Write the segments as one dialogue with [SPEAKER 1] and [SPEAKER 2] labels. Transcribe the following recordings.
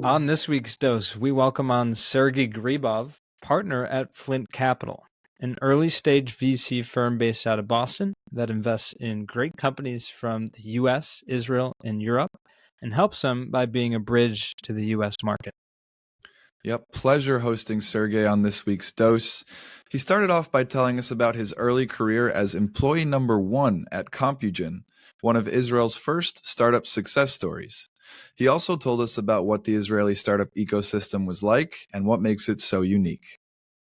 [SPEAKER 1] On this week's dose, we welcome on Sergey Gribov, partner at Flint Capital, an early-stage VC firm based out of Boston that invests in great companies from the U.S., Israel, and Europe, and helps them by being a bridge to the U.S. market.
[SPEAKER 2] Yep, pleasure hosting Sergey on this week's dose. He started off by telling us about his early career as employee number 1 at Compugen, one of Israel's first startup success stories. He also told us about what the Israeli startup ecosystem was like and what makes it so unique.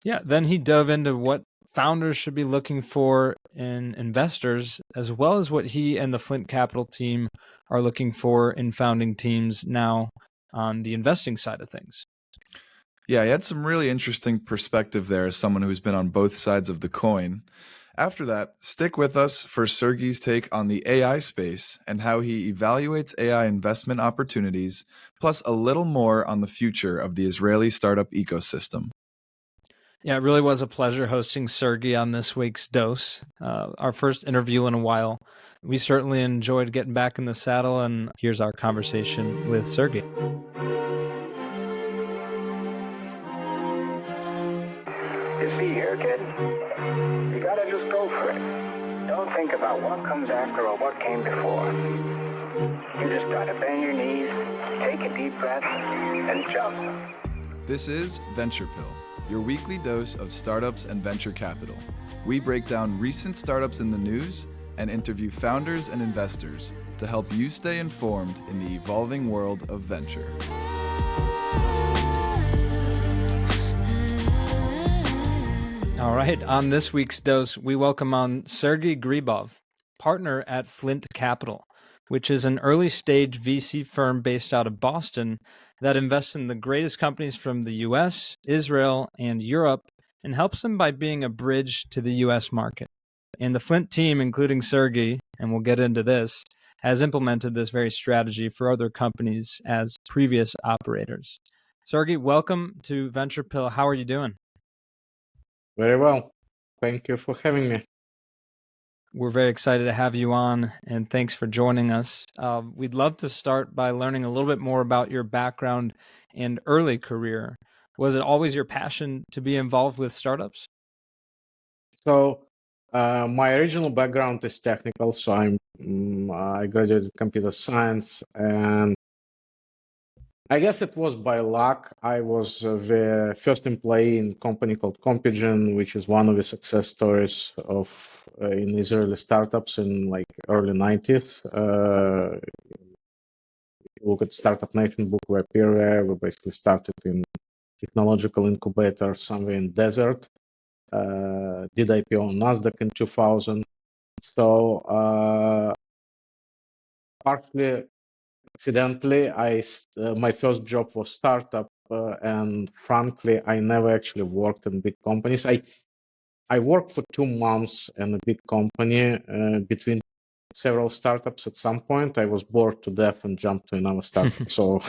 [SPEAKER 1] Yeah, then he dove into what founders should be looking for in investors, as well as what he and the Flint Capital team are looking for in founding teams now on the investing side of things.
[SPEAKER 2] Yeah, he had some really interesting perspective there as someone who's been on both sides of the coin. After that, stick with us for Sergey's take on the AI space and how he evaluates AI investment opportunities, plus a little more on the future of the Israeli startup ecosystem.
[SPEAKER 1] Yeah, it really was a pleasure hosting Sergey on this week's dose. Our first interview in a while. We certainly enjoyed getting back in the saddle, and here's our conversation with Sergey.
[SPEAKER 3] You see here, kid, you gotta just go for it. Don't think about what comes after or what came before. You just gotta bend your knees, take a deep breath, and jump.
[SPEAKER 2] This is Venture Pill, your weekly dose of startups and venture capital. We break down recent startups in the news and interview founders and investors to help you stay informed in the evolving world of venture.
[SPEAKER 1] All right, on this week's dose, we welcome on Sergey Gribov, partner at Flint Capital, which is an early-stage VC firm based out of Boston that invests in the greatest companies from the U.S., Israel, and Europe, and helps them by being a bridge to the U.S. market. And the Flint team, including Sergey, and we'll get into this, has implemented this very strategy for other companies as previous operators. Sergey, welcome to Venture Pill. How are you doing?
[SPEAKER 4] Very well. Thank you for having me.
[SPEAKER 1] We're very excited to have you on, and thanks for joining us. We'd love to start by learning a little bit more about your background and early career. Was it always your passion to be involved with startups?
[SPEAKER 4] So, my original background is technical. So I graduated computer science, and I guess it was by luck. I was the first employee in a company called Compugen, which is one of the success stories of in Israeli startups in like early 90s. Look at Startup Nation book where appear. We basically started in technological incubator somewhere in desert. Did IPO on Nasdaq in 2000. So partially accidentally, my first job was startup, and frankly, I never actually worked in big companies. I worked for 2 months in a big company between several startups. At some point, I was bored to death and jumped to another startup. So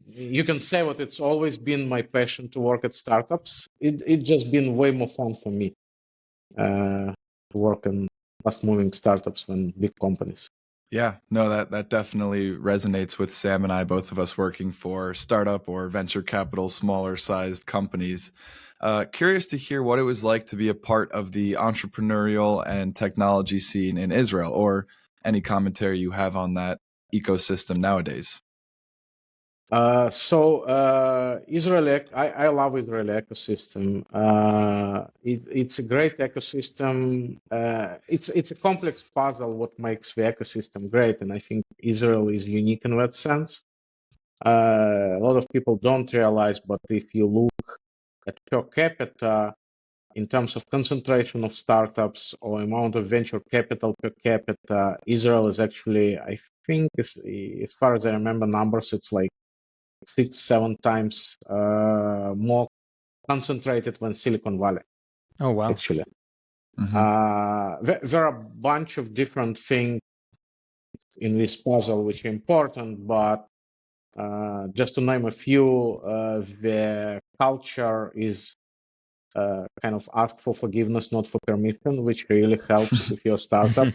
[SPEAKER 4] you can say what it's always been my passion to work at startups. It just been way more fun for me to work in fast-moving startups than big companies.
[SPEAKER 2] Yeah, no, that definitely resonates with Sam and I, both of us working for startup or venture capital, smaller sized companies. Curious to hear what it was like to be a part of the entrepreneurial and technology scene in Israel, or any commentary you have on that ecosystem nowadays.
[SPEAKER 4] Israeli, I love Israeli ecosystem. It's a great ecosystem. It's a complex puzzle what makes the ecosystem great, and I think Israel is unique in that sense. A lot of people don't realize, but if you look at per capita in terms of concentration of startups or amount of venture capital per capita, Israel is actually, I think, as far as I remember numbers, it's like 6-7 times more concentrated than Silicon Valley.
[SPEAKER 1] Oh, wow.
[SPEAKER 4] Actually.
[SPEAKER 2] Mm-hmm.
[SPEAKER 4] There are a bunch of different things in this puzzle which are important, but just to name a few, the culture is kind of ask for forgiveness, not for permission, which really helps if you're a startup.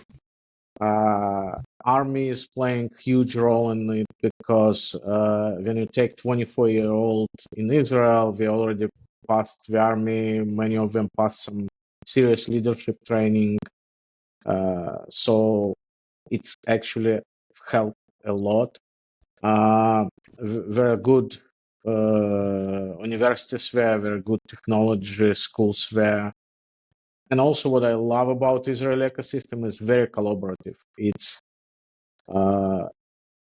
[SPEAKER 4] Army is playing huge role in it because when you take 24-year-old in Israel, they already passed the army. Many of them passed some serious leadership training. So it actually helped a lot. Very good universities there, very good technology schools there. And also what I love about Israeli ecosystem is very collaborative. It's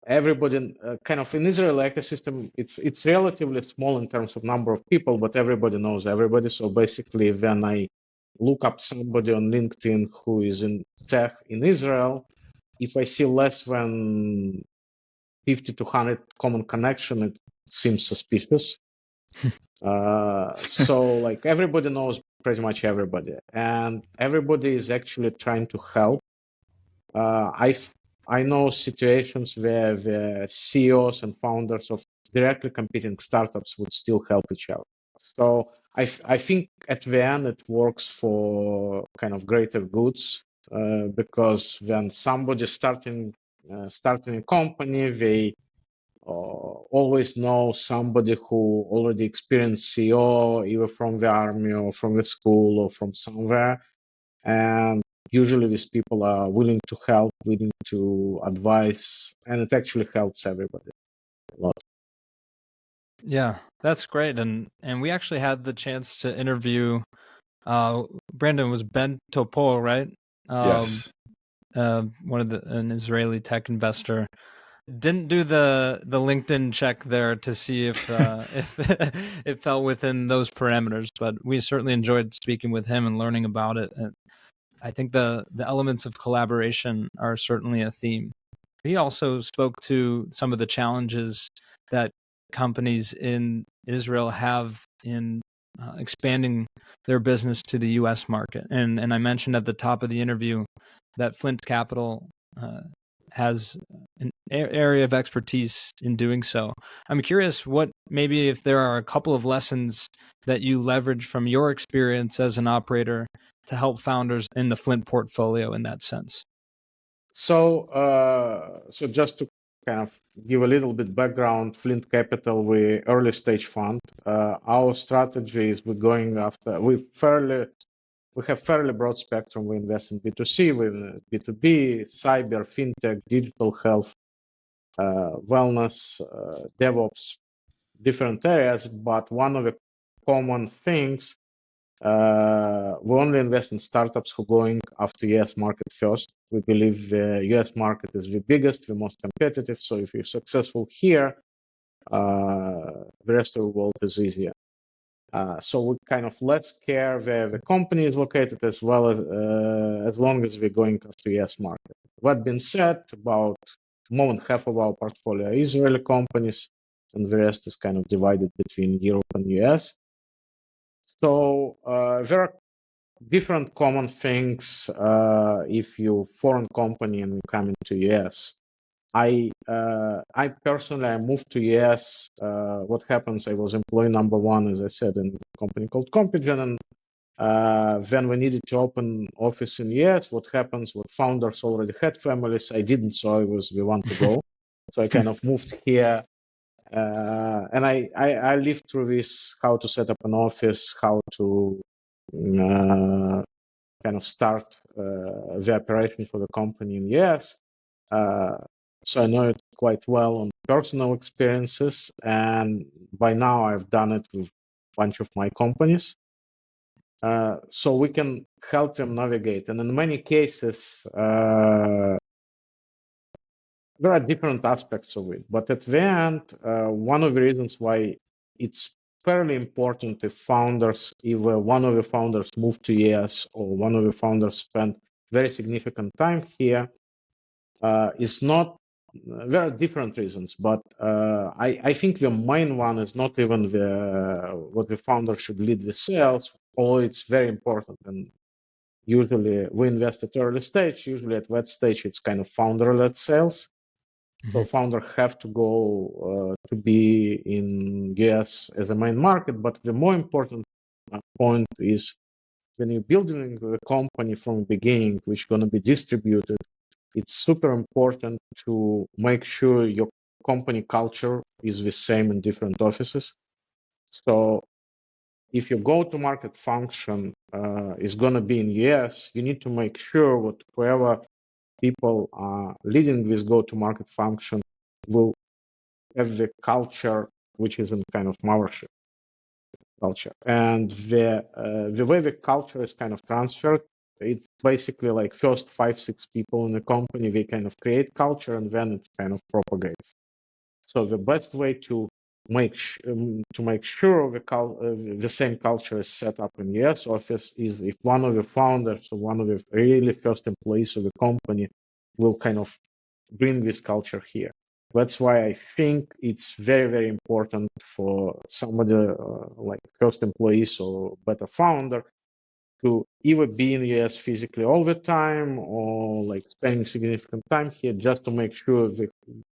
[SPEAKER 4] everybody kind of in Israeli ecosystem, it's relatively small in terms of number of people, but everybody knows everybody. So basically, when I look up somebody on LinkedIn who is in tech in Israel, if I see less than 50 to 100 common connection, it seems suspicious. So like everybody knows pretty much everybody, and everybody is actually trying to help. I know situations where the CEOs and founders of directly competing startups would still help each other. So I think at the end it works for kind of greater goods because when somebody starting a company, they always know somebody who already experienced CEO, either from the army or from the school or from somewhere. And usually these people are willing to help, willing to advise, and it actually helps everybody a lot.
[SPEAKER 1] Yeah, that's great. And we actually had the chance to interview Brandon was Ben Topol, right?
[SPEAKER 2] Yes.
[SPEAKER 1] One of an Israeli tech investor. Didn't do the LinkedIn check there to see if it fell within those parameters, but we certainly enjoyed speaking with him and learning about it. And I think the elements of collaboration are certainly a theme. He also spoke to some of the challenges that companies in Israel have in expanding their business to the U.S. market. And I mentioned at the top of the interview that Flint Capital has an area of expertise in doing so. I'm curious what maybe if there are a couple of lessons that you leverage from your experience as an operator to help founders in the Flint portfolio in that sense.
[SPEAKER 4] So just to kind of give a little bit background, Flint Capital, we early stage fund. Our strategy is we're going after we have fairly broad spectrum. We invest in B2C, with B2B, cyber, fintech, digital health, wellness, DevOps, different areas. But one of the common things, we only invest in startups who are going after US market first. We believe the US market is the biggest, the most competitive. So if you're successful here, the rest of the world is easier. So we kind of let's care where the company is located as well as long as we're going after US market. That being said, about more than half of our portfolio are Israeli companies, and the rest is kind of divided between Europe and US. So there are different common things if you're a foreign company and you come into US. I personally, I moved to US. What happens? I was employee number one, as I said, in a company called Compugen, and then we needed to open office in US. What happens? What founders already had families. I didn't, so I was the one to go. So I kind of moved here, and I lived through this: how to set up an office, how to kind of start the operation for the company in US. So I know it quite well on personal experiences, and by now I've done it with a bunch of my companies. So we can help them navigate. And in many cases, there are different aspects of it. But at the end, one of the reasons why it's fairly important if founders, either one of the founders moved to US or one of the founders spent very significant time here, is not. There are different reasons, but I think the main one is not even what the founder should lead the sales, although it's very important. And usually we invest at early stage. Usually at that stage, it's kind of founder-led sales. So founder have to go to be in US as a main market. But the more important point is when you're building a company from the beginning, which is going to be distributed, it's super important to make sure your company culture is the same in different offices. So if your go-to-market function is going to be in US, you need to make sure that whoever people are leading this go-to-market function will have the culture which is in kind of mothership culture. And the way the culture is kind of transferred, it's basically like first 5-6 people in the company, they kind of create culture and then it's kind of propagates. So the best way to make sure the same culture is set up in US office is if one of the founders or one of the really first employees of the company will kind of bring this culture here. That's why I think it's very, very important for somebody like first employees or better founder to either be in the US physically all the time or like spending significant time here just to make sure that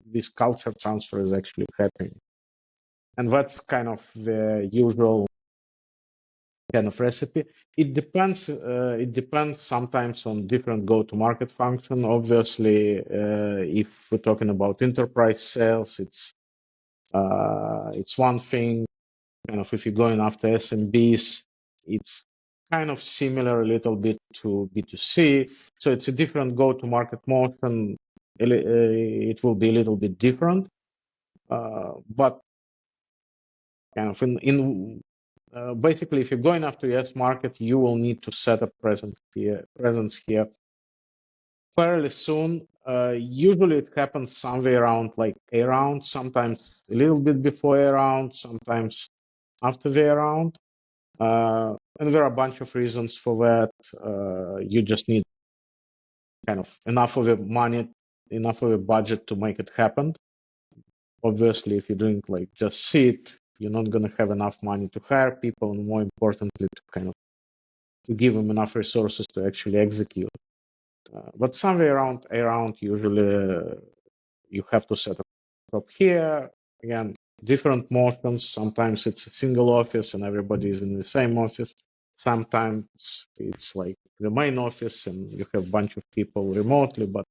[SPEAKER 4] this culture transfer is actually happening. And that's kind of the usual kind of recipe. It depends. It depends sometimes on different go-to-market function. Obviously, if we're talking about enterprise sales, it's one thing. Kind of if you're going after SMBs, it's kind of similar a little bit to B2C. So it's a different go-to-market motion. It will be a little bit different, but kind of basically, if you're going after US market, you will need to set up presence here fairly soon. Usually it happens somewhere around like A round, sometimes a little bit before A round, sometimes after the A round. And there are a bunch of reasons for that. You just need kind of enough of the money, enough of a budget to make it happen. Obviously, if you're doing like just sit, you're not going to have enough money to hire people, and more importantly, to kind of to give them enough resources to actually execute. But somewhere around usually you have to set up here. Again, different motions. Sometimes it's a single office and everybody is in the same office. Sometimes it's like the main office and you have a bunch of people remotely, but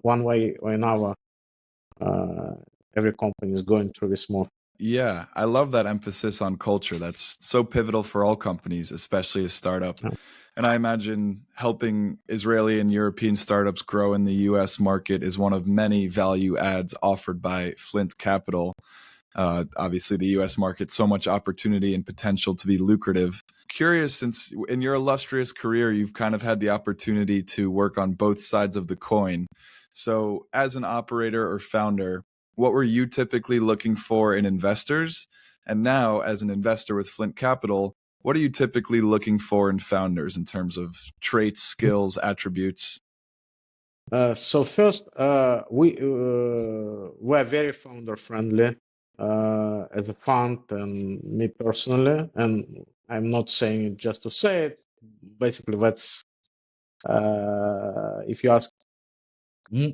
[SPEAKER 4] one way or another, every company is going through this motion.
[SPEAKER 2] Yeah, I love that emphasis on culture. That's so pivotal for all companies, especially a startup.
[SPEAKER 4] Yeah.
[SPEAKER 2] And I imagine helping Israeli and European startups grow in the US market is one of many value adds offered by Flint Capital. Obviously, the US market, so much opportunity and potential to be lucrative. Curious, since in your illustrious career, you've kind of had the opportunity to work on both sides of the coin. So, as an operator or founder, what were you typically looking for in investors? And now, as an investor with Flint Capital, what are you typically looking for in founders in terms of traits, skills, attributes?
[SPEAKER 4] So first, we're very founder friendly as a fund, and me personally. And I'm not saying it just to say it. Basically, that's if you ask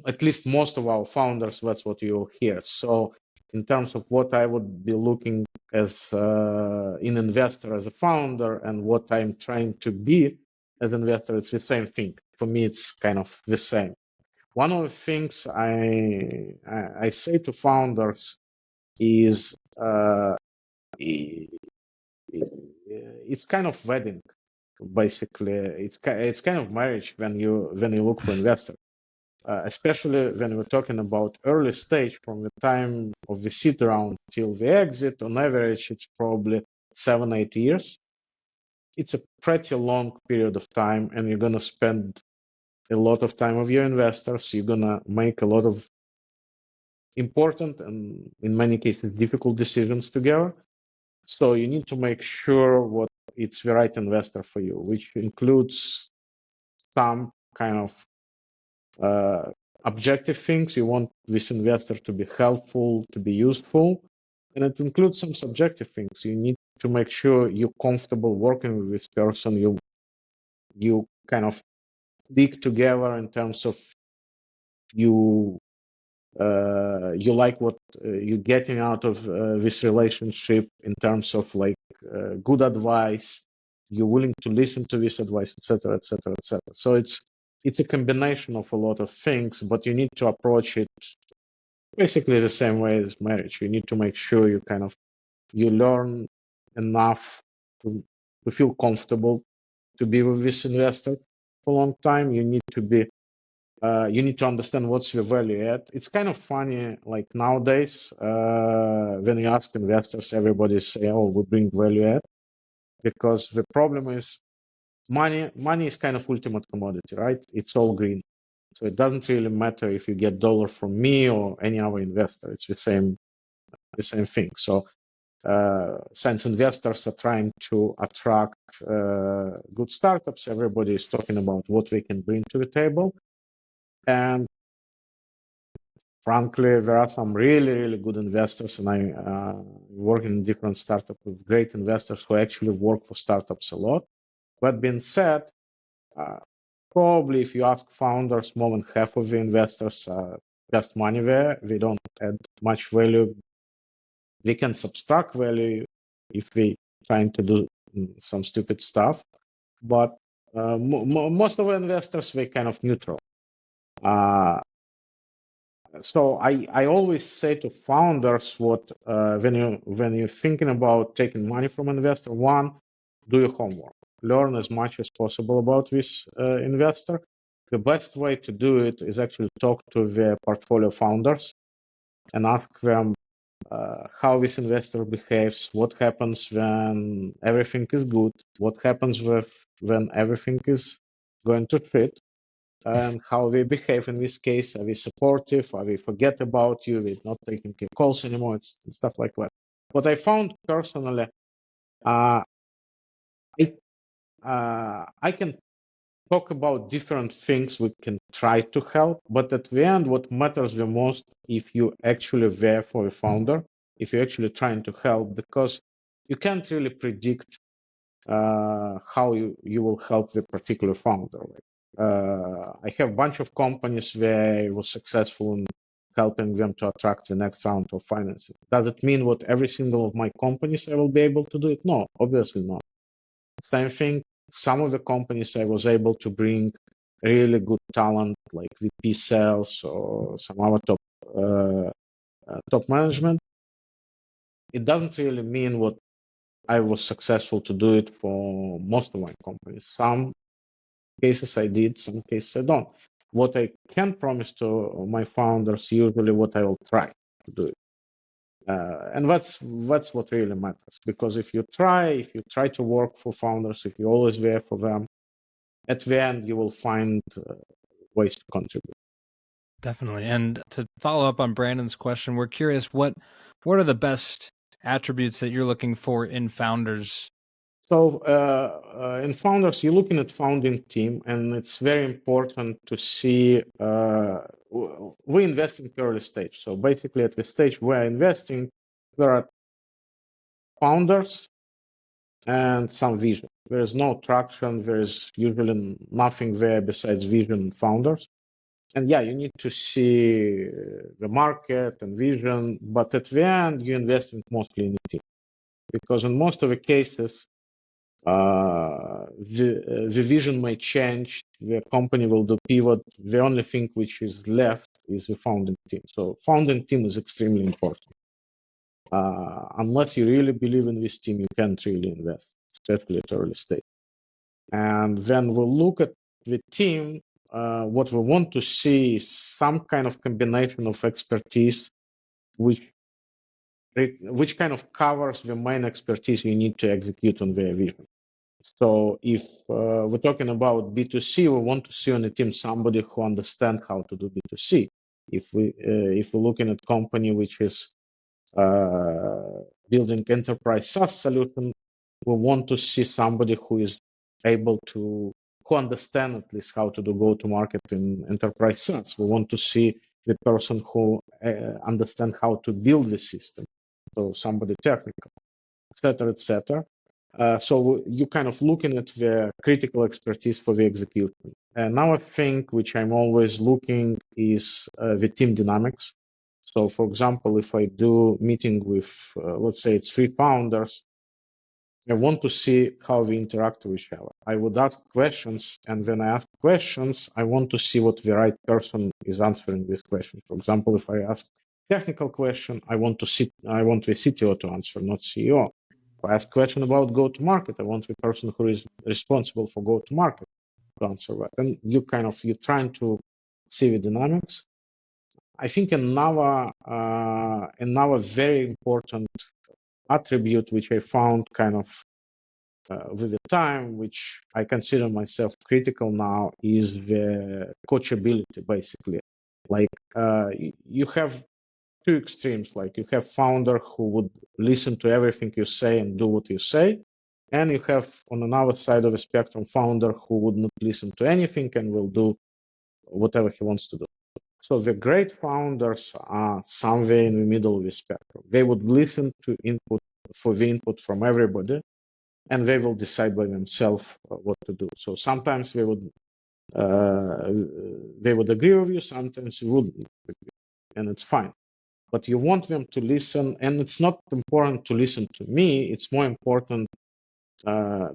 [SPEAKER 4] at least most of our founders, that's what you'll hear. So in terms of what I would be looking as an investor, as a founder, and what I'm trying to be as an investor, it's the same thing. For me, it's kind of the same. One of the things I say to founders is it's kind of wedding, basically. It's kind of marriage when you look for investors. Especially when we're talking about early stage, from the time of the seed round till the exit, on average, it's probably 7-8 years. It's a pretty long period of time, and you're going to spend a lot of time with your investors. You're going to make a lot of important and, in many cases, difficult decisions together. So you need to make sure what it's the right investor for you, which includes some kind of objective things. You want this investor to be helpful, to be useful, and it includes some subjective things. You need to make sure you're comfortable working with this person. You kind of click together in terms of you like what you're getting out of this relationship in terms of like good advice. You're willing to listen to this advice, etc., etc., etc. So it's it's a combination of a lot of things, but you need to approach it basically the same way as marriage. You need to make sure you learn enough to feel comfortable to be with this investor for a long time. You need to understand what's your value add. It's kind of funny, like nowadays, when you ask investors, everybody say, "Oh, we bring value add," because the problem is money is kind of ultimate commodity, right? It's all green. So it doesn't really matter if you get dollar from me or any other investor. It's the same thing. So since investors are trying to attract good startups, everybody is talking about what we can bring to the table. And frankly, there are some really, really good investors, and I work in different startups with great investors who actually work for startups a lot. That being said, probably if you ask founders, more than half of the investors are just money there. They don't add much value. They can subtract value if they trying to do some stupid stuff, but most of the investors, they kind of neutral. So I always say to founders, what when you're thinking about taking money from investor, one, do your homework, learn as much as possible about this investor. The best way to do it is actually talk to the portfolio founders and ask them how this investor behaves, what happens when everything is good, what happens when everything is going to shit, and how they behave in this case. Are they supportive? Are they forget about you? They're not taking calls anymore, it's stuff like that. What I found personally, I can talk about different things we can try to help, but at the end, what matters the most, if you actually there for a founder, if you're actually trying to help, because you can't really predict how you will help the particular founder. I have a bunch of companies where I was successful in helping them to attract the next round of financing. Does it mean what every single of my companies I will be able to do it? No, obviously not. Same thing, some of the companies I was able to bring really good talent like VP sales or some other top management. It doesn't really mean what I was successful to do it for most of my companies. Some cases I did, some cases I don't. What I can promise to my founders, usually what I will try to do it. And that's what really matters, because if you try to work for founders, if you're always there for them, at the end you will find ways to contribute.
[SPEAKER 1] Definitely. And to follow up on Brandon's question, we're curious, what are the best attributes that you're looking for in founders?
[SPEAKER 4] So in founders, you're looking at founding team, and it's very important to see we invest in early stage. So basically, at the stage we're investing, there are founders and some vision. There is no traction. There is usually nothing there besides vision and founders. And yeah, you need to see the market and vision, but at the end, you invest in mostly in the team, because in most of the cases, the vision may change, the company will do pivot. The only thing which is left is the founding team. So founding team is extremely important. Unless you really believe in this team, you can't really invest, especially at early stage. And then we'll look at the team. What we want to see is some kind of combination of expertise, which kind of covers the main expertise you need to execute on their vision. So if we're talking about B2C, we want to see on the team somebody who understands how to do B2C. If we're looking at company which is building enterprise SaaS solution, we want to see somebody who is able to, who understand at least how to do go-to-market in enterprise SaaS. We want to see the person who understand how to build the system, so somebody technical, etc., etc. So you kind of looking at the critical expertise for the execution. Another thing which I'm always looking is the team dynamics. So for example, if I do meeting with, let's say it's 3 founders, I want to see how we interact with each other. I would ask questions, and when I ask questions, I want to see what the right person is answering this question. For example, if I ask technical question, I want the CTO to answer, not CEO. If I ask question about go-to-market, I want the person who is responsible for go-to-market to answer that. And you're trying to see the dynamics. I think another very important attribute which I found with the time, which I consider myself critical now, is the coachability, basically. Like you have two extremes. Like you have founder who would listen to everything you say and do what you say. And you have on another side of the spectrum, founder who would not listen to anything and will do whatever he wants to do. So the great founders are somewhere in the middle of the spectrum. They would listen to the input from everybody, and they will decide by themselves what to do. So sometimes they would agree with you, sometimes they wouldn't agree, and it's fine. But you want them to listen, and it's not important to listen to me. It's more important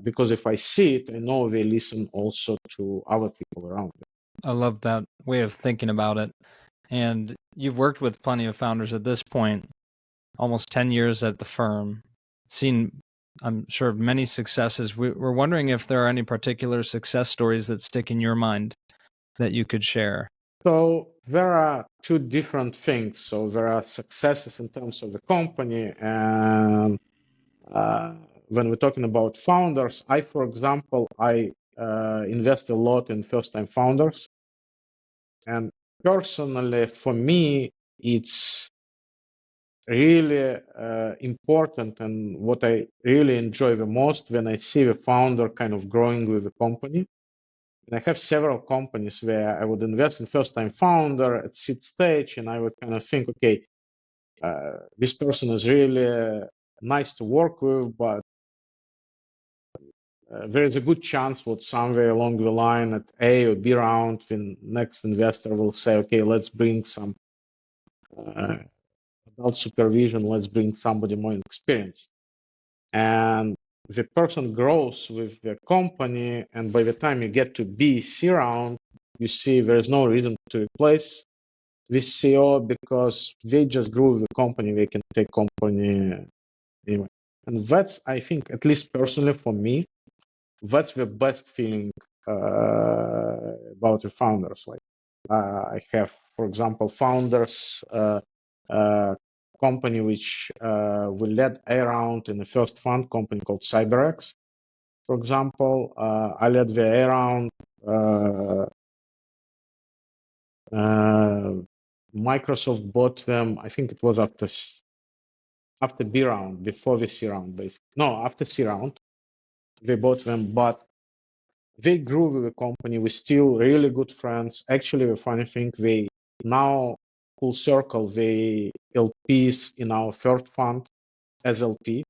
[SPEAKER 4] because if I see it, I know they listen also to other people around them.
[SPEAKER 1] I love that way of thinking about it. And you've worked with plenty of founders at this point, almost 10 years at the firm, seen, I'm sure, many successes. We're wondering if there are any particular success stories that stick in your mind that you could share.
[SPEAKER 4] So there are two different things. So there are successes in terms of the company, and when we're talking about founders, for example, invest a lot in first-time founders, and personally, for me, it's really important, and what I really enjoy the most when I see the founder kind of growing with the company. And I have several companies where I would invest in first-time founder at seed stage, and I would kind of think, okay, this person is really nice to work with, but there is a good chance that somewhere along the line at A or B round, the next investor will say, okay, let's bring some adult supervision, let's bring somebody more experienced. And the person grows with the company, and by the time you get to B, C round, you see there is no reason to replace this CEO because they just grew with the company, they can take company anyway. And that's, I think, at least personally for me, that's the best feeling about the founders. Like I have, for example, founders company which we led a round in the first fund company called CyberX. For example, I led the A round. Microsoft bought them. I think it was after B round, before the C round, basically. No, after C round, they bought them, but they grew with the company. We're still really good friends. Actually, the funny thing, they now full circle, they LPs in our third fund as LP.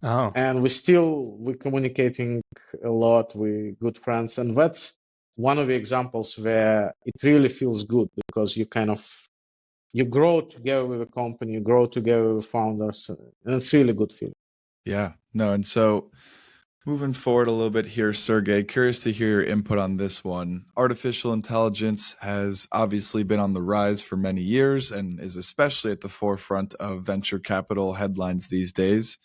[SPEAKER 1] Oh.
[SPEAKER 4] And we're communicating a lot. We're good friends. And that's one of the examples where it really feels good because you grow together with a company, you grow together with founders, and it's really good feeling.
[SPEAKER 2] Yeah, no, and so moving forward a little bit here, Sergey, curious to hear your input on this one. Artificial intelligence has obviously been on the rise for many years and is especially at the forefront of venture capital headlines these days.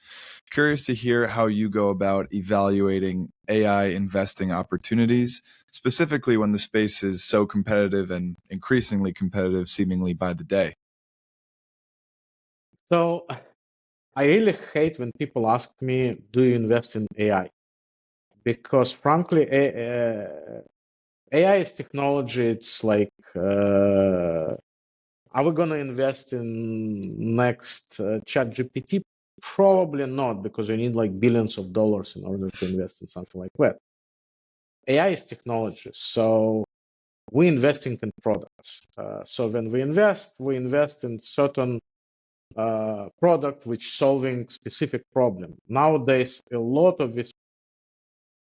[SPEAKER 2] Curious to hear how you go about evaluating AI investing opportunities, specifically when the space is so competitive and increasingly competitive seemingly by the day.
[SPEAKER 4] So I really hate when people ask me, do you invest in AI? Because frankly, AI is technology. It's like, are we going to invest in next ChatGPT? Probably not, because you need like billions of dollars in order to invest in something like that. AI is technology, so we're investing in products. So when we invest in certain product which solving specific problem. Nowadays, a lot of these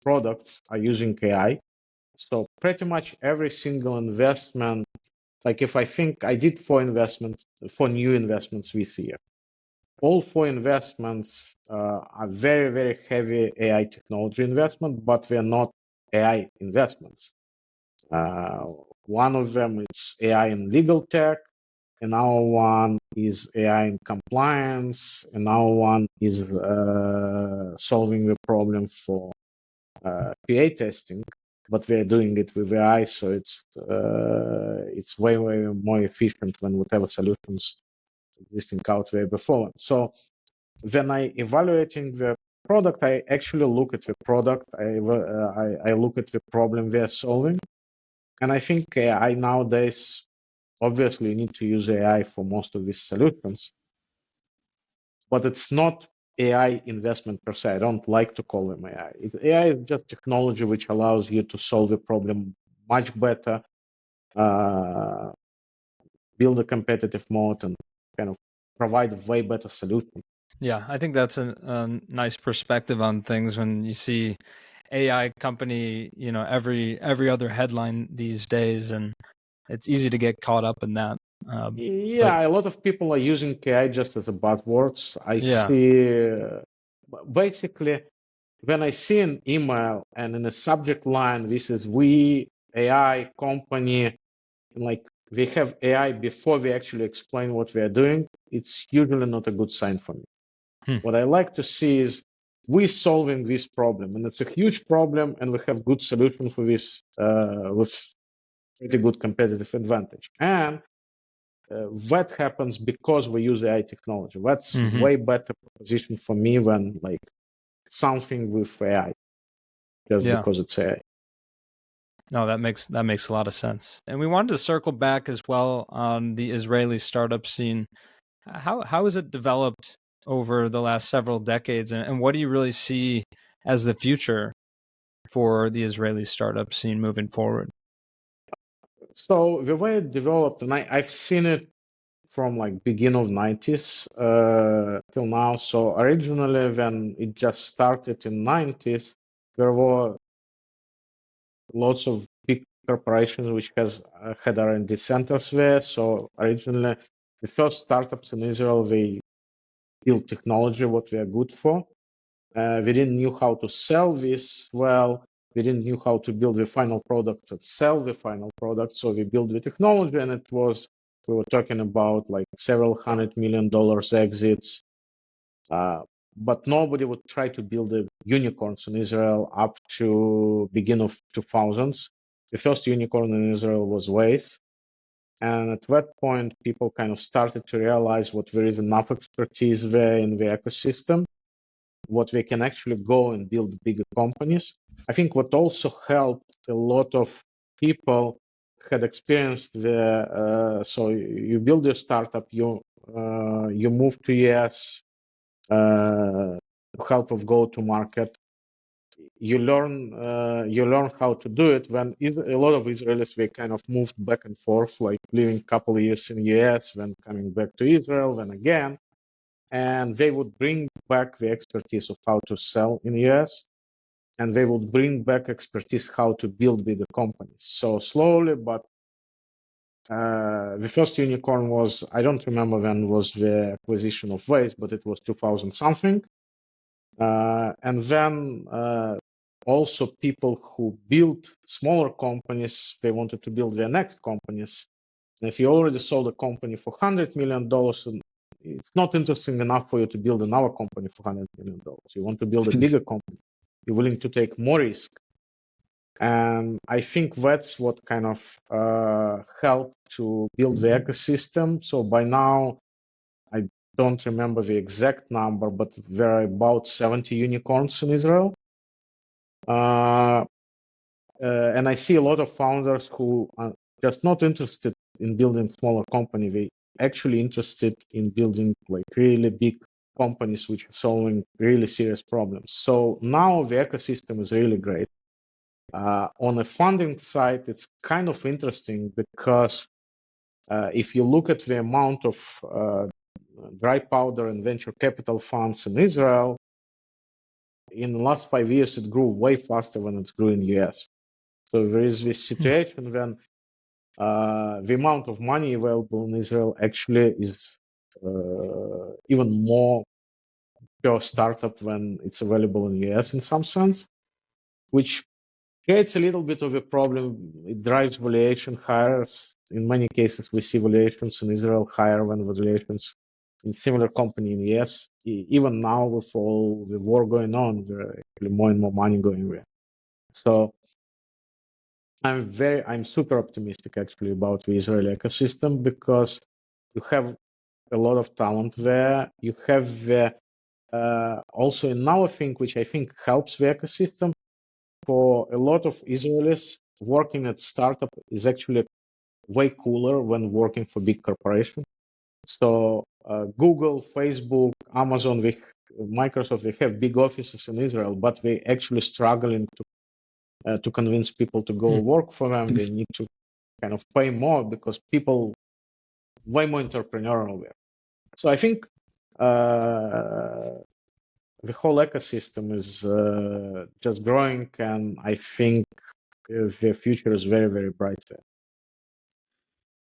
[SPEAKER 4] products are using AI. So pretty much every single investment, like if I think I did four new investments this year. all four investments are very, very heavy AI technology investment, but they're not AI investments. One of them is AI in legal tech, another one is AI in compliance, another one is solving the problem for PA testing, but we're doing it with AI, so it's way, way more efficient than whatever solutions existing out there before. So when I evaluating the product, I actually look at the product. I look at the problem we are solving, and I think AI nowadays, obviously, you need to use AI for most of these solutions, but it's not AI investment per se. I don't like to call them AI. AI is just technology which allows you to solve a problem much better, build a competitive moat, and kind of provide a way better solution.
[SPEAKER 1] Yeah, I think that's a nice perspective on things when you see AI company, every other headline these days, and it's easy to get caught up in that.
[SPEAKER 4] Yeah, a lot of people are using AI just as a buzzwords. I see, basically, when I see an email and in the subject line, this is we AI company, like we have AI before we actually explain what we are doing, it's usually not a good sign for me. What I like to see is we solving this problem, and it's a huge problem, and we have good solution for this with pretty good competitive advantage. And that happens because we use AI technology. That's way better position for me than like something with AI, just because it's AI.
[SPEAKER 1] No, that makes a lot of sense. And we wanted to circle back as well on the Israeli startup scene. How has it developed over the last several decades, and what do you really see as the future for the Israeli startup scene moving forward?
[SPEAKER 4] So the way it developed, and I've seen it from like beginning of 90s till now. So originally when it just started in 90s, there were lots of big corporations which had R&D centers there. So originally the first startups in Israel, they built technology what we are good for. We didn't knew how to sell this well. We didn't knew how to build the final product that sell the final product. So we built the technology, and we were talking about like several $100 million exits. But nobody would try to build a unicorns in Israel up to beginning of 2000s. The first unicorn in Israel was Waze. And at that point, people kind of started to realize what there is enough expertise there in the ecosystem, what we can actually go and build bigger companies. I think what also helped a lot of people had experienced so you build your startup, you move to US, help of go to market. You learn how to do it. When a lot of Israelis, they kind of moved back and forth, like living a couple of years in US, then coming back to Israel, then again. And they would bring back the expertise of how to sell in the US, and they would bring back expertise how to build bigger companies. So slowly, but the first unicorn was, I don't remember when was the acquisition of Waze, but it was 2000 something. And then also people who built smaller companies, they wanted to build their next companies. And if you already sold a company for $100 million, it's not interesting enough for you to build another company for $100 million. You want to build a bigger company. You're willing to take more risk. And I think that's what kind of helped to build the ecosystem. So by now, I don't remember the exact number, but there are about 70 unicorns in Israel. And I see a lot of founders who are just not interested in building smaller company. They actually interested in building like really big companies which are solving really serious problems. So now the ecosystem is really great. On the funding side, it's kind of interesting because if you look at the amount of dry powder and venture capital funds in Israel, in the last 5 years, it grew way faster than it grew in the US. So there is this situation when the amount of money available in Israel actually is even more pure startup when it's available in US in some sense, which creates a little bit of a problem. It drives valuation higher. In many cases, we see valuations in Israel higher than valuations in similar company in US. Even now, with all the war going on, there are actually more and more money going there. So I'm super optimistic actually about the Israeli ecosystem because you have a lot of talent there. You have also another thing which I think helps the ecosystem. For a lot of Israelis, working at startup is actually way cooler than working for big corporation. So Google, Facebook, Amazon, Microsoft, they have big offices in Israel, but they actually struggling to convince people to go work for them. They need to kind of pay more because people way more entrepreneurial there. So I think the whole ecosystem is just growing, and I think the future is very, very bright there.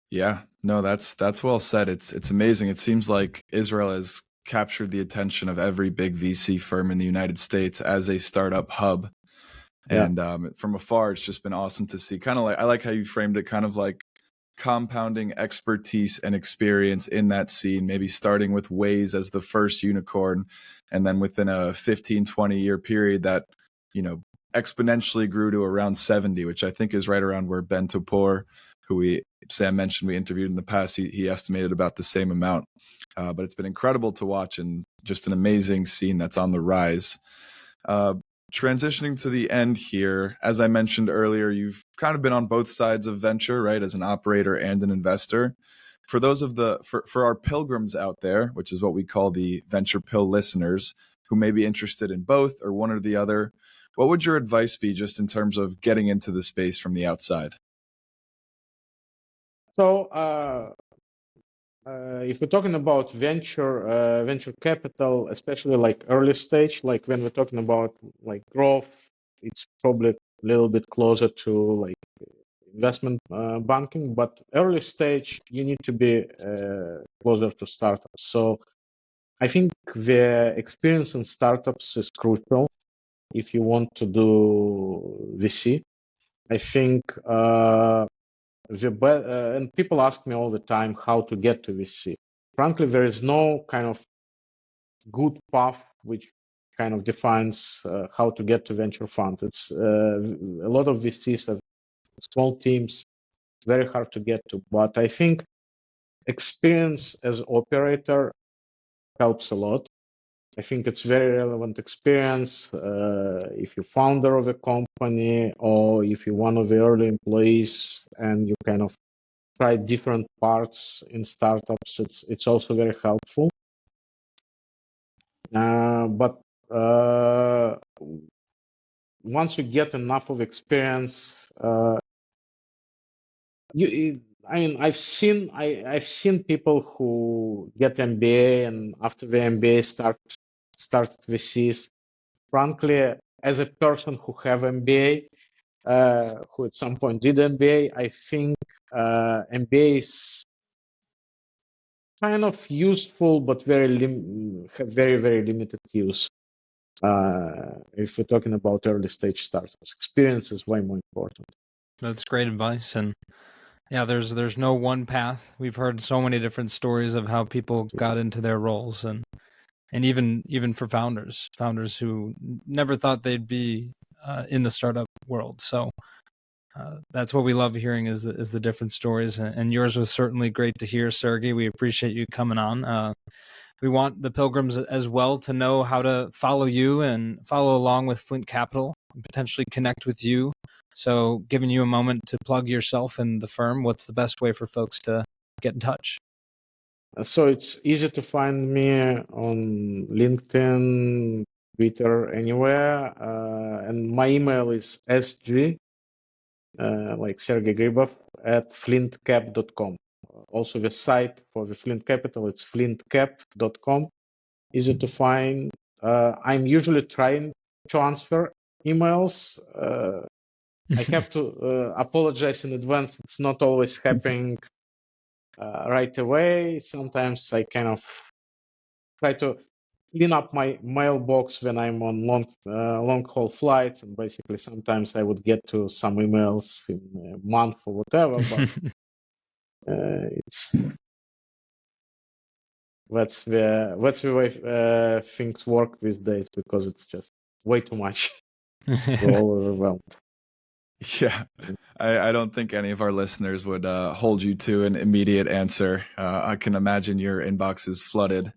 [SPEAKER 2] Yeah, no, that's well said. It's amazing. It seems like Israel has captured the attention of every big VC firm in the United States as a startup hub.
[SPEAKER 4] Yeah.
[SPEAKER 2] And from afar, it's just been awesome to see. Kind of like, I like how you framed it, kind of like compounding expertise and experience in that scene, maybe starting with Waze as the first unicorn, and then within a 15-20 year period that, exponentially grew to around 70, which I think is right around where Ben Topor, who Sam mentioned we interviewed in the past, he estimated about the same amount. But it's been incredible to watch, and just an amazing scene that's on the rise. Transitioning to the end here, as I mentioned earlier, you've kind of been on both sides of venture, right, as an operator and an investor. For those for our pilgrims out there, which is what we call the Venture Pill listeners, who may be interested in both or one or the other, what would your advice be just in terms of getting into the space from the outside?
[SPEAKER 4] So if we're talking about venture capital, especially like early stage, like when we're talking about like growth, it's probably a little bit closer to like investment banking, but early stage, you need to be closer to startups. So I think the experience in startups is crucial if you want to do VC. I think and people ask me all the time how to get to VC. Frankly, there is no kind of good path which kind of defines how to get to venture funds. It's a lot of VCs have small teams, very hard to get to. But I think experience as operator helps a lot. I think it's very relevant experience if you're founder of a company or if you're one of the early employees and you kind of try different parts in startups. It's also very helpful. But once you get enough of experience, I've seen people who get MBA and after the MBA started VCs. Frankly, as a person who have MBA, who at some point did MBA, I think MBA is kind of useful, but have very, very limited use. If we're talking about early stage startups, experience is way more important.
[SPEAKER 1] That's great advice. And yeah, there's no one path. We've heard so many different stories of how people got into their roles, and even for founders who never thought they'd be in the startup world. So that's what we love hearing is the different stories, and yours was certainly great to hear, Sergey. We appreciate you coming on. We want the Pilgrims as well to know how to follow you and follow along with Flint Capital and potentially connect with you. So giving you a moment to plug yourself and the firm, what's the best way for folks to get in touch?
[SPEAKER 4] So it's easy to find me on LinkedIn, Twitter, anywhere. And my email is sg, like Sergey Gribov, at flintcap.com. Also the site for the Flint Capital, it's flintcap.com. Easy to find. I'm usually trying to answer emails. I have to apologize in advance. It's not always happening right away. Sometimes I kind of try to clean up my mailbox when I'm on long haul flights, and basically sometimes I would get to some emails in a month or whatever. But it's that's the way things work these days, because it's just way too much. We're all overwhelmed.
[SPEAKER 2] Yeah, I don't think any of our listeners would hold you to an immediate answer. I can imagine your inbox is flooded.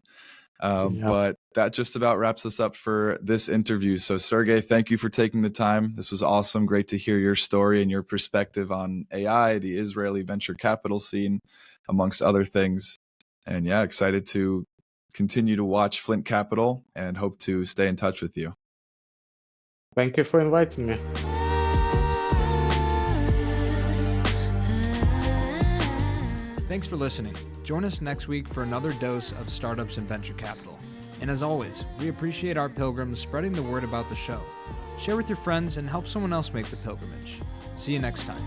[SPEAKER 4] Yeah.
[SPEAKER 2] But that just about wraps us up for this interview. So, Sergey, thank you for taking the time. This was awesome. Great to hear your story and your perspective on AI, the Israeli venture capital scene, amongst other things. And yeah, excited to continue to watch Flint Capital and hope to stay in touch with you.
[SPEAKER 4] Thank you for inviting me.
[SPEAKER 1] Thanks for listening. Join us next week for another dose of startups and venture capital. And as always, we appreciate our pilgrims spreading the word about the show. Share with your friends and help someone else make the pilgrimage. See you next time.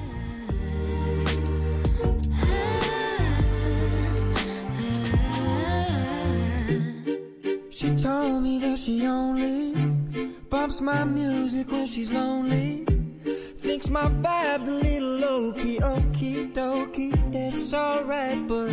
[SPEAKER 5] She told me that she only bumps my music when she's lonely. Thinks my vibe's a little low-key, okie dokie, that's alright, but